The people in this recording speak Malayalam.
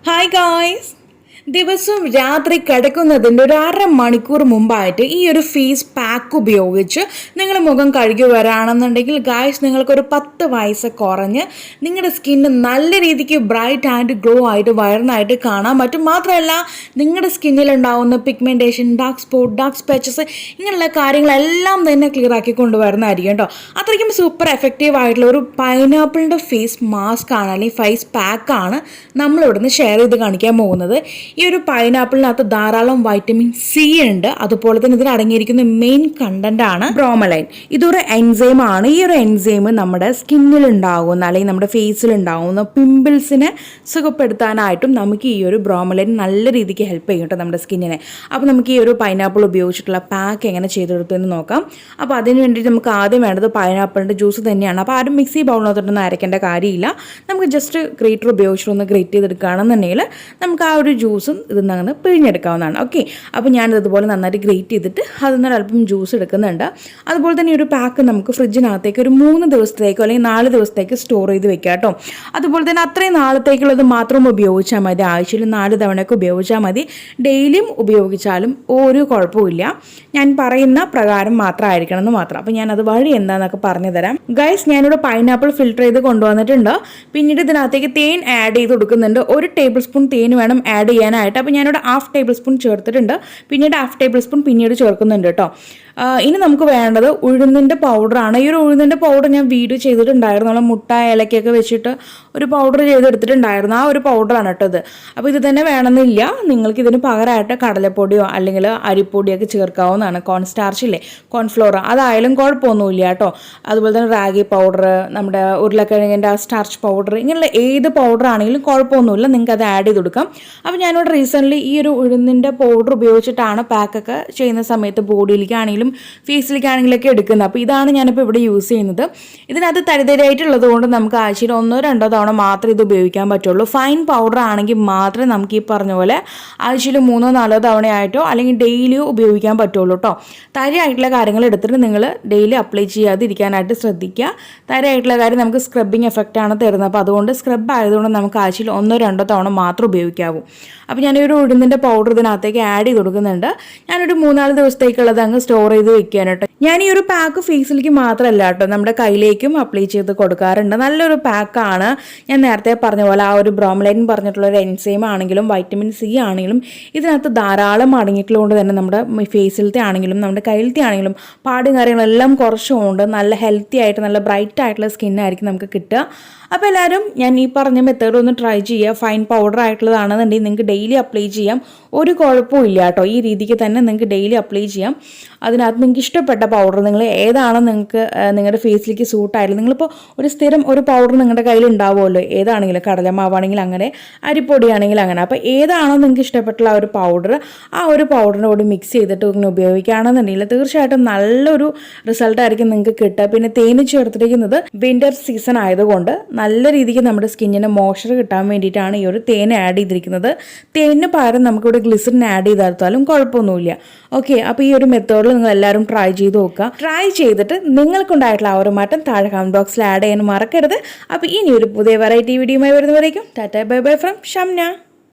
Hi guys! ദിവസവും രാത്രി കിടക്കുന്നതിൻ്റെ ഒരു അരമണിക്കൂർ മുമ്പായിട്ട് ഈ ഒരു ഫേസ് പാക്ക് ഉപയോഗിച്ച് നിങ്ങൾ മുഖം കഴുകി വരാണെന്നുണ്ടെങ്കിൽ ഗായ്സ് നിങ്ങൾക്കൊരു 10 വയസ്സ് കുറഞ്ഞ് നിങ്ങളുടെ സ്കിന്ന് നല്ല രീതിക്ക് ബ്രൈറ്റ് ആൻഡ് ഗ്ലോ ആയിട്ട് വയറിനായിട്ട് കാണാൻ പറ്റും. മാത്രമല്ല നിങ്ങളുടെ സ്കിന്നിലുണ്ടാവുന്ന പിഗ്മെൻറ്റേഷൻ, ഡാർക്ക് സ്പോട്ട്, ഡാർക്ക് സ്പാച്ചസ് ഇങ്ങനെയുള്ള കാര്യങ്ങളെല്ലാം തന്നെ ക്ലിയർ ആക്കി കൊണ്ടുവരുന്നതായിരിക്കും കേട്ടോ. അത്രയ്ക്കും സൂപ്പർ എഫക്റ്റീവ് ആയിട്ടുള്ള ഒരു പൈനാപ്പിളിൻ്റെ ഫേസ് മാസ്ക് ആണ് അല്ലെങ്കിൽ ഫേസ് പാക്കാണ് നമ്മളിവിടുന്ന് ഷെയർ ചെയ്ത് കാണിക്കാൻ പോകുന്നത്. ഈ ഒരു പൈനാപ്പിളിനകത്ത് ധാരാളം വൈറ്റമിൻ സി ഉണ്ട്. അതുപോലെ തന്നെ ഇതിൽ അടങ്ങിയിരിക്കുന്ന മെയിൻ കണ്ടന്റ് ആണ് ബ്രോമലൈൻ. ഇതൊരു എൻസൈം ആണ്. ഈ ഒരു എൻസൈം നമ്മുടെ സ്കിന്നിൽ ഉണ്ടാകുന്ന അല്ലെങ്കിൽ നമ്മുടെ ഫേസിൽ ഉണ്ടാകുന്ന പിമ്പിൾസിനെ സുഖപ്പെടുത്താനായിട്ടും നമുക്ക് ഈ ഒരു ബ്രോമലൈൻ നല്ല രീതിക്ക് ഹെൽപ്പ് ചെയ്യും കേട്ടോ നമ്മുടെ സ്കിന്നിനെ. അപ്പോൾ നമുക്ക് ഈ ഒരു പൈനാപ്പിൾ ഉപയോഗിച്ചിട്ടുള്ള പാക്ക് എങ്ങനെ ചെയ്തെടുത്തു എന്ന് നോക്കാം. അപ്പോൾ അതിന് വേണ്ടിയിട്ട് നമുക്ക് ആദ്യം വേണ്ടത് പൈനാപ്പിളിൻ്റെ ജ്യൂസ് തന്നെയാണ്. അപ്പോൾ ആരും മിക്സി ബൗളിനകത്തോട്ടൊന്നും അരയ്ക്കേണ്ട കാര്യമില്ല. നമുക്ക് ജസ്റ്റ് ഗ്രേറ്റർ ഉപയോഗിച്ചിട്ടൊന്ന് ഗ്രേറ്റ് ചെയ്തെടുക്കുകയാണെന്നുണ്ടെങ്കിൽ നമുക്ക് ആ ഒരു ജ്യൂസും ഇതൊന്നങ്ങനെ പിഴിഞ്ഞെടുക്കാവുന്നതാണ്. ഓക്കെ, അപ്പോൾ ഞാനിതുപോലെ നന്നായിട്ട് ഗ്രേറ്റ് ചെയ്തിട്ട് അതിൽ നിന്ന് അല്പം ജ്യൂസ് എടുക്കുന്നുണ്ട്. അതുപോലെ തന്നെ ഈ ഒരു പാക്ക് നമുക്ക് ഫ്രിഡ്ജിനകത്തേക്ക് ഒരു 3 ദിവസത്തേക്കോ അല്ലെങ്കിൽ 4 ദിവസത്തേക്ക് സ്റ്റോർ ചെയ്ത് വെക്കാം കേട്ടോ. അതുപോലെ തന്നെ അത്രയും നാളത്തേക്കുള്ളത് മാത്രം ഉപയോഗിച്ചാൽ മതി. ആഴ്ചയിൽ 4 തവണയൊക്കെ ഉപയോഗിച്ചാൽ മതി. ഡെയിലിയും ഉപയോഗിച്ചാലും ഒരു കുഴപ്പമില്ല. ഞാൻ പറയുന്ന പ്രകാരം മാത്രമായിരിക്കണം എന്ന് മാത്രം. അപ്പോൾ ഞാനത് വഴി എന്താണെന്നൊക്കെ പറഞ്ഞു തരാം. ഗൈസ്, ഞാനിവിടെ പൈനാപ്പിൾ ഫിൽറ്റർ ചെയ്ത് കൊണ്ടുവന്നിട്ടുണ്ട്. പിന്നീട് ഇതിനകത്തേക്ക് തേൻ ആഡ് ചെയ്ത് കൊടുക്കുന്നുണ്ട്. 1 ടേബിൾ സ്പൂൺ തേൻ വേണം ആഡ് ചെയ്യാനായിട്ട്. അപ്പോൾ ഞാനിവിടെ 1/2 ടേബിൾ സ്പൂൺ ചേർത്തിട്ടുണ്ട്. പിന്നീട് 1/2 ടേബിൾ സ്പൂൺ പിന്നീട് ചേർക്കുന്നുണ്ട് കേട്ടോ. ഇനി നമുക്ക് വേണ്ടത് ഉഴുന്നിൻ്റെ പൗഡറാണ്. ഈ ഒരു ഉഴുന്നിൻ്റെ പൗഡർ ഞാൻ വീഡിയോ ചെയ്തിട്ടുണ്ടായിരുന്നു. നമ്മൾ മുട്ട ഏലക്കൊക്കെ വെച്ചിട്ട് ഒരു പൗഡർ ചെയ്തെടുത്തിട്ടുണ്ടായിരുന്നു. ആ ഒരു പൗഡറാണ് കേട്ടോ ഇത്. അപ്പോൾ ഇത് തന്നെ വേണമെന്നില്ല. നിങ്ങൾക്ക് ഇതിന് പകരമായിട്ട് കടലപ്പൊടിയോ അല്ലെങ്കിൽ അരിപ്പൊടിയൊക്കെ ചേർക്കാവുന്നതാണ്. കോൺസ്റ്റാർച്ച് ഇല്ലേ, കോൺഫ്ലോർ, അതായാലും കുഴപ്പമൊന്നുമില്ല കേട്ടോ. അതുപോലെ തന്നെ റാഗി പൗഡർ, നമ്മുടെ ഉരുളക്കിഴങ്ങിൻ്റെ സ്റ്റാർച്ച് പൗഡർ, ഇങ്ങനെയുള്ള ഏത് പൗഡർ ആണെങ്കിലും കുഴപ്പമൊന്നുമില്ല. നിങ്ങൾക്ക് അത് ആഡ് ചെയ്ത് കൊടുക്കാം. അപ്പോൾ ഞാനിവിടെ റീസെൻ്റ്ലി ഈ ഒരു ഉഴുന്നിൻ്റെ പൗഡർ ഉപയോഗിച്ചിട്ടാണ് പാക്കൊക്കെ ചെയ്യുന്ന സമയത്ത് ബോഡിയിലേക്കാണെങ്കിലും ഫേസിലേക്കാണെങ്കിലൊക്കെ എടുക്കുന്നത്. അപ്പോൾ ഇതാണ് ഞാനിപ്പോൾ ഇവിടെ യൂസ് ചെയ്യുന്നത്. ഇതിനകത്ത് തരിതരായിട്ടുള്ളത് കൊണ്ട് നമുക്ക് ആഴ്ചയിൽ 1-2 തവണ മാത്രമേ ഇത് ഉപയോഗിക്കാൻ പറ്റുള്ളൂ. ഫൈൻ പൗഡർ ആണെങ്കിൽ മാത്രമേ നമുക്ക് ഈ പറഞ്ഞ പോലെ ആഴ്ചയിൽ 3-4 തവണയായിട്ടോ അല്ലെങ്കിൽ ഡെയിലിയോ ഉപയോഗിക്കാൻ പറ്റുള്ളൂ കേട്ടോ. തരിയായിട്ടുള്ള കാര്യങ്ങൾ എടുത്തിട്ട് നിങ്ങൾ ഡെയിലി അപ്ലൈ ചെയ്യാതിരിക്കാനായിട്ട് ശ്രദ്ധിക്കുക. തരിയായിട്ടുള്ള കാര്യം നമുക്ക് സ്ക്രബിങ് എഫക്റ്റാണ് തരുന്നത്. അപ്പോൾ അതുകൊണ്ട് സ്ക്രബ് ആയതുകൊണ്ട് നമുക്ക് ആഴ്ചയിൽ 1-2 തവണ മാത്രം ഉപയോഗിക്കാവൂ. അപ്പോൾ ഞാനൊരു ഉഴുന്നിൻ്റെ പൗഡർ ഇതിനകത്തേക്ക് ആഡ് ചെയ്ത് കൊടുക്കുന്നുണ്ട്. ഞാനൊരു 3-4 ദിവസത്തേക്കുള്ളത് അങ്ങ് സ്റ്റോർ ചെയ്ത് വെക്കാനായിട്ട്. ഞാൻ ഈ ഒരു പാക്ക് ഫേസിലേക്ക് മാത്രമല്ല കേട്ടോ, നമ്മുടെ കയ്യിലേക്കും അപ്ലൈ ചെയ്ത് കൊടുക്കാറുണ്ട്. നല്ലൊരു പാക്കാണ്. ഞാൻ നേരത്തെ പറഞ്ഞ പോലെ ആ ഒരു ബ്രോമലൈൻ പറഞ്ഞിട്ടുള്ള ഒരു എൻസൈം ആണെങ്കിലും വൈറ്റമിൻ സി ആണെങ്കിലും ഇതിനകത്ത് ധാരാളം അടങ്ങിയിട്ടുള്ളതുകൊണ്ട് തന്നെ നമ്മുടെ ഫേസിലത്തെ ആണെങ്കിലും നമ്മുടെ കയ്യിലത്തെ ആണെങ്കിലും പാടും കാര്യങ്ങളെല്ലാം കുറച്ചുകൊണ്ട് നല്ല ഹെൽത്തി ആയിട്ട് നല്ല ബ്രൈറ്റ് ആയിട്ടുള്ള സ്കിന്നായിരിക്കും നമുക്ക് കിട്ടുക. അപ്പോൾ എല്ലാവരും ഞാൻ ഈ പറഞ്ഞ മെത്തേഡ് ഒന്ന് ട്രൈ ചെയ്യുക. ഫൈൻ പൗഡർ ആയിട്ടുള്ളതാണെന്നുണ്ടെങ്കിൽ നിങ്ങൾക്ക് ഡെയിലി അപ്ലൈ ചെയ്യാം. ഒരു കുഴപ്പവും ഇല്ല കേട്ടോ. ഈ രീതിക്ക് തന്നെ നിങ്ങൾക്ക് ഡെയിലി അപ്ലൈ ചെയ്യാം. അതിനകത്ത് നിങ്ങൾക്ക് ഇഷ്ടപ്പെട്ട പൗഡർ നിങ്ങൾ ഏതാണോ നിങ്ങൾക്ക് നിങ്ങളുടെ ഫേസിലേക്ക് സൂട്ടായാലും, നിങ്ങളിപ്പോൾ ഒരു സ്ഥിരം ഒരു പൗഡർ നിങ്ങളുടെ കയ്യിൽ ഉണ്ടാവുമല്ലോ, ഏതാണെങ്കിലും കടലമാവാണെങ്കിൽ അങ്ങനെ, അരിപ്പൊടിയാണെങ്കിൽ അങ്ങനെ. അപ്പോൾ ഏതാണോ നിങ്ങൾക്ക് ഇഷ്ടപ്പെട്ടുള്ള ആ ഒരു പൗഡർ, ആ ഒരു പൗഡറിൻ്റെ കൂടി മിക്സ് ചെയ്തിട്ട് ഇങ്ങനെ ഉപയോഗിക്കുകയാണെന്നുണ്ടെങ്കിൽ തീർച്ചയായിട്ടും നല്ലൊരു റിസൾട്ടായിരിക്കും നിങ്ങൾക്ക് കിട്ടുക. പിന്നെ തേന് ചേർത്തിരിക്കുന്നത് വിൻ്റർ സീസൺ ആയതുകൊണ്ട് നല്ല രീതിക്ക് നമ്മുടെ സ്കിന്നിന് മോയ്സ്ചർ കിട്ടാൻ വേണ്ടിയിട്ടാണ് ഈ ഒരു തേൻ ആഡ് ചെയ്തിരിക്കുന്നത്. തേനിന് പകരം നമുക്കിവിടെ ഗ്ലിസറിൻ ആഡ് ചെയ്തെടുത്താലും കുഴപ്പമൊന്നുമില്ല. ഓക്കെ, അപ്പോൾ ഈ ഒരു മെത്തേഡിൽ നിങ്ങൾ എല്ലാവരും ട്രൈ ചെയ്ത് നോക്കുക. ട്രൈ ചെയ്തിട്ട് നിങ്ങൾക്കുണ്ടായിട്ടുള്ള ആ ഒരു മാറ്റം താഴെ കമന്റ് ബോക്സിൽ ആഡ് ചെയ്യാൻ മറക്കരുത്. അപ്പോൾ ഇനി ഒരു പുതിയ വെറൈറ്റി വീഡിയോയുമായി വരുന്നവരേക്കും tata bye bye from Shamna.